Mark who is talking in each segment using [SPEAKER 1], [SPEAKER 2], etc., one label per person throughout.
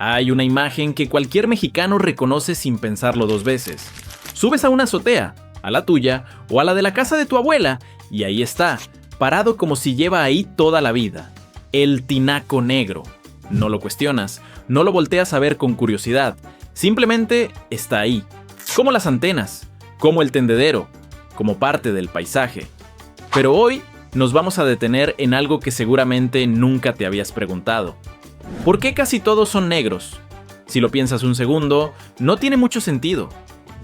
[SPEAKER 1] Hay una imagen que cualquier mexicano reconoce sin pensarlo dos veces. Subes a una azotea, a la tuya o a la de la casa de tu abuela, y ahí está, parado como si lleva ahí toda la vida. El tinaco negro. No lo cuestionas, no lo volteas a ver con curiosidad, simplemente está ahí. Como las antenas, como el tendedero, como parte del paisaje. Pero hoy nos vamos a detener en algo que seguramente nunca te habías preguntado. ¿Por qué casi todos son negros? Si lo piensas un segundo, no tiene mucho sentido.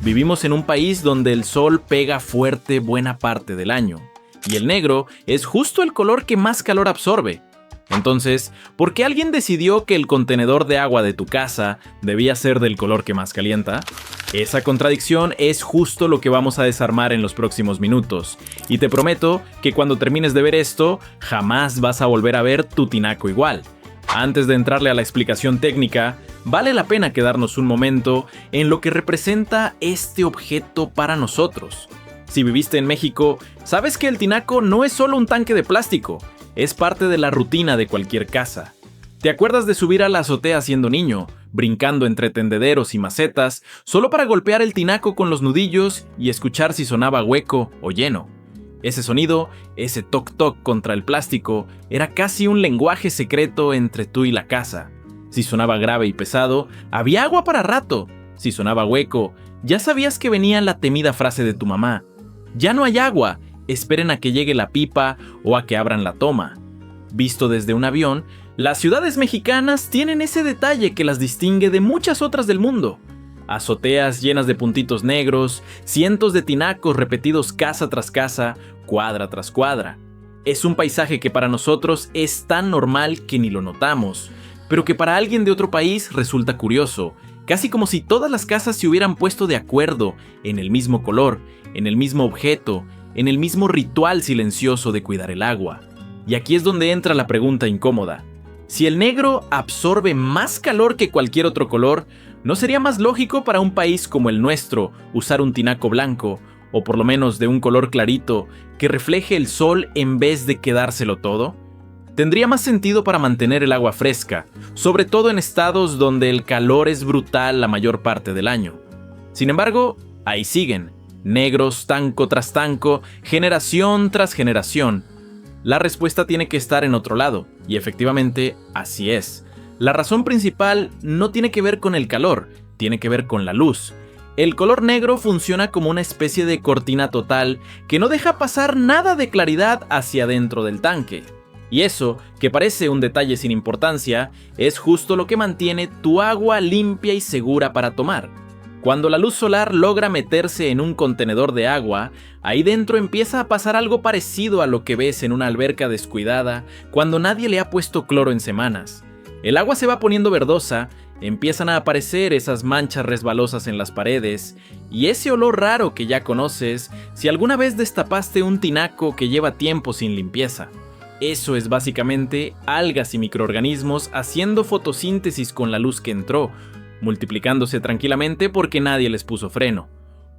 [SPEAKER 1] Vivimos en un país donde el sol pega fuerte buena parte del año, y el negro es justo el color que más calor absorbe. Entonces, ¿por qué alguien decidió que el contenedor de agua de tu casa debía ser del color que más calienta? Esa contradicción es justo lo que vamos a desarmar en los próximos minutos, y te prometo que cuando termines de ver esto, jamás vas a volver a ver tu tinaco igual. Antes de entrarle a la explicación técnica, vale la pena quedarnos un momento en lo que representa este objeto para nosotros. Si viviste en México, sabes que el tinaco no es solo un tanque de plástico, es parte de la rutina de cualquier casa. ¿Te acuerdas de subir a la azotea siendo niño, brincando entre tendederos y macetas, solo para golpear el tinaco con los nudillos y escuchar si sonaba hueco o lleno? Ese sonido, ese toc-toc contra el plástico, era casi un lenguaje secreto entre tú y la casa. Si sonaba grave y pesado, había agua para rato. Si sonaba hueco, ya sabías que venía la temida frase de tu mamá: ya no hay agua, esperen a que llegue la pipa o a que abran la toma. Visto desde un avión, las ciudades mexicanas tienen ese detalle que las distingue de muchas otras del mundo. Azoteas llenas de puntitos negros, cientos de tinacos repetidos casa tras casa, cuadra tras cuadra. Es un paisaje que para nosotros es tan normal que ni lo notamos, pero que para alguien de otro país resulta curioso, casi como si todas las casas se hubieran puesto de acuerdo en el mismo color, en el mismo objeto, en el mismo ritual silencioso de cuidar el agua. Y aquí es donde entra la pregunta incómoda. Si el negro absorbe más calor que cualquier otro color, ¿no sería más lógico para un país como el nuestro usar un tinaco blanco, o por lo menos de un color clarito, que refleje el sol en vez de quedárselo todo? Tendría más sentido para mantener el agua fresca, sobre todo en estados donde el calor es brutal la mayor parte del año. Sin embargo, ahí siguen, negros tanco tras tanco, generación tras generación. La respuesta tiene que estar en otro lado, y efectivamente así es. La razón principal no tiene que ver con el calor, tiene que ver con la luz. El color negro funciona como una especie de cortina total que no deja pasar nada de claridad hacia dentro del tanque. Y eso, que parece un detalle sin importancia, es justo lo que mantiene tu agua limpia y segura para tomar. Cuando la luz solar logra meterse en un contenedor de agua, ahí dentro empieza a pasar algo parecido a lo que ves en una alberca descuidada cuando nadie le ha puesto cloro en semanas. El agua se va poniendo verdosa, empiezan a aparecer esas manchas resbalosas en las paredes y ese olor raro que ya conoces si alguna vez destapaste un tinaco que lleva tiempo sin limpieza. Eso es básicamente algas y microorganismos haciendo fotosíntesis con la luz que entró, multiplicándose tranquilamente porque nadie les puso freno.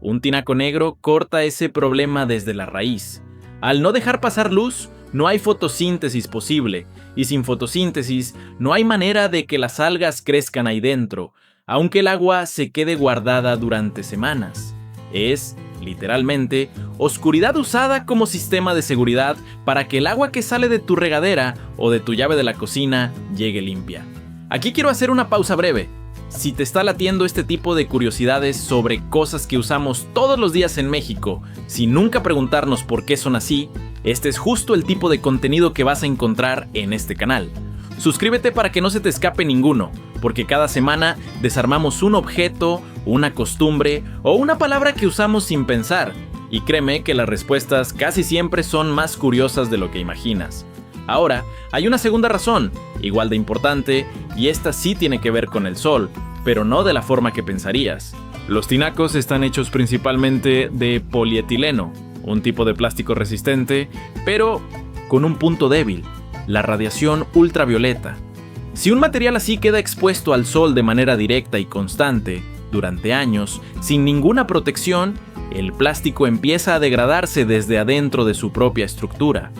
[SPEAKER 1] Un tinaco negro corta ese problema desde la raíz. Al no dejar pasar luz, no hay fotosíntesis posible, y sin fotosíntesis no hay manera de que las algas crezcan ahí dentro, aunque el agua se quede guardada durante semanas. Es, literalmente, oscuridad usada como sistema de seguridad para que el agua que sale de tu regadera o de tu llave de la cocina llegue limpia. Aquí quiero hacer una pausa breve. Si te está latiendo este tipo de curiosidades sobre cosas que usamos todos los días en México, sin nunca preguntarnos por qué son así, este es justo el tipo de contenido que vas a encontrar en este canal. Suscríbete para que no se te escape ninguno, porque cada semana desarmamos un objeto, una costumbre o una palabra que usamos sin pensar, y créeme que las respuestas casi siempre son más curiosas de lo que imaginas. Ahora, hay una segunda razón, igual de importante, y esta sí tiene que ver con el sol, pero no de la forma que pensarías. Los tinacos están hechos principalmente de polietileno, un tipo de plástico resistente, pero con un punto débil, la radiación ultravioleta. Si un material así queda expuesto al sol de manera directa y constante, durante años, sin ninguna protección, el plástico empieza a degradarse desde adentro de su propia estructura.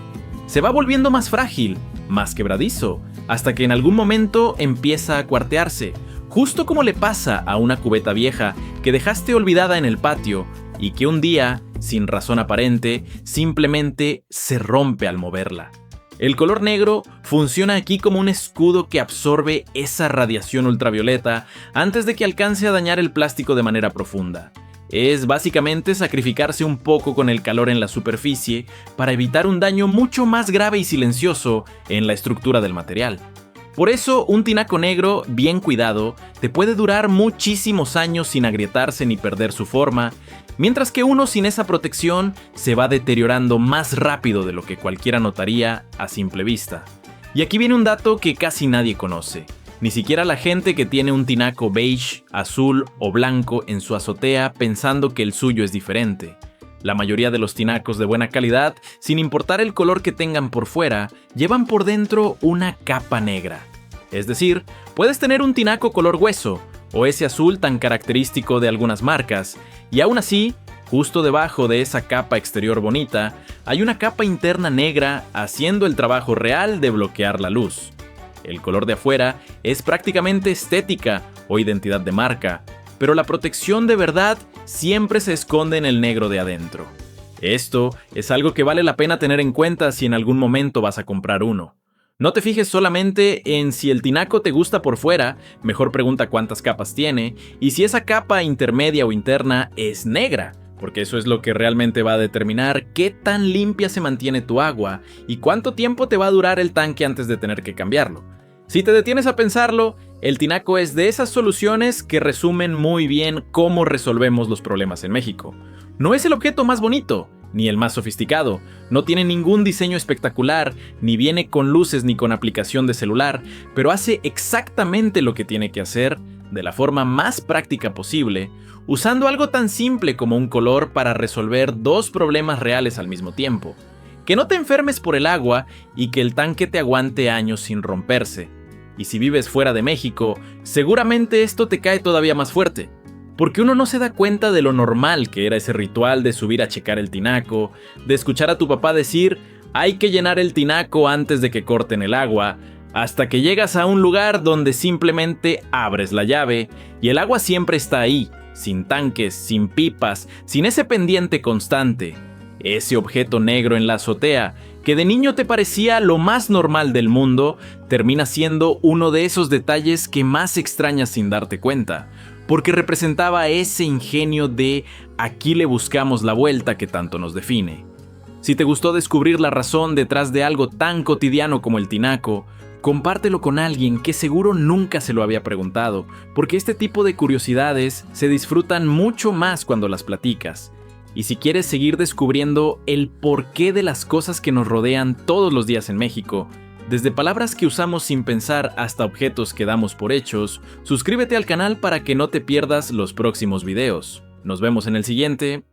[SPEAKER 1] Se va volviendo más frágil, más quebradizo, hasta que en algún momento empieza a cuartearse, justo como le pasa a una cubeta vieja que dejaste olvidada en el patio y que un día, sin razón aparente, simplemente se rompe al moverla. El color negro funciona aquí como un escudo que absorbe esa radiación ultravioleta antes de que alcance a dañar el plástico de manera profunda. Es básicamente sacrificarse un poco con el calor en la superficie para evitar un daño mucho más grave y silencioso en la estructura del material. Por eso, un tinaco negro bien cuidado te puede durar muchísimos años sin agrietarse ni perder su forma, mientras que uno sin esa protección se va deteriorando más rápido de lo que cualquiera notaría a simple vista. Y aquí viene un dato que casi nadie conoce. Ni siquiera la gente que tiene un tinaco beige, azul o blanco en su azotea pensando que el suyo es diferente. La mayoría de los tinacos de buena calidad, sin importar el color que tengan por fuera, llevan por dentro una capa negra. Es decir, puedes tener un tinaco color hueso, o ese azul tan característico de algunas marcas, y aún así, justo debajo de esa capa exterior bonita, hay una capa interna negra haciendo el trabajo real de bloquear la luz. El color de afuera es prácticamente estética o identidad de marca, pero la protección de verdad siempre se esconde en el negro de adentro. Esto es algo que vale la pena tener en cuenta si en algún momento vas a comprar uno. No te fijes solamente en si el tinaco te gusta por fuera, mejor pregunta cuántas capas tiene, y si esa capa intermedia o interna es negra, porque eso es lo que realmente va a determinar qué tan limpia se mantiene tu agua y cuánto tiempo te va a durar el tanque antes de tener que cambiarlo. Si te detienes a pensarlo, el tinaco es de esas soluciones que resumen muy bien cómo resolvemos los problemas en México. No es el objeto más bonito, ni el más sofisticado, no tiene ningún diseño espectacular, ni viene con luces ni con aplicación de celular, pero hace exactamente lo que tiene que hacer, de la forma más práctica posible, usando algo tan simple como un color para resolver dos problemas reales al mismo tiempo. Que no te enfermes por el agua y que el tanque te aguante años sin romperse. Y si vives fuera de México, seguramente esto te cae todavía más fuerte. Porque uno no se da cuenta de lo normal que era ese ritual de subir a checar el tinaco, de escuchar a tu papá decir, hay que llenar el tinaco antes de que corten el agua, hasta que llegas a un lugar donde simplemente abres la llave y el agua siempre está ahí, sin tanques, sin pipas, sin ese pendiente constante. Ese objeto negro en la azotea, que de niño te parecía lo más normal del mundo, termina siendo uno de esos detalles que más extrañas sin darte cuenta, porque representaba ese ingenio de aquí le buscamos la vuelta que tanto nos define. Si te gustó descubrir la razón detrás de algo tan cotidiano como el tinaco, compártelo con alguien que seguro nunca se lo había preguntado, porque este tipo de curiosidades se disfrutan mucho más cuando las platicas. Y si quieres seguir descubriendo el porqué de las cosas que nos rodean todos los días en México, desde palabras que usamos sin pensar hasta objetos que damos por hechos, suscríbete al canal para que no te pierdas los próximos videos. Nos vemos en el siguiente.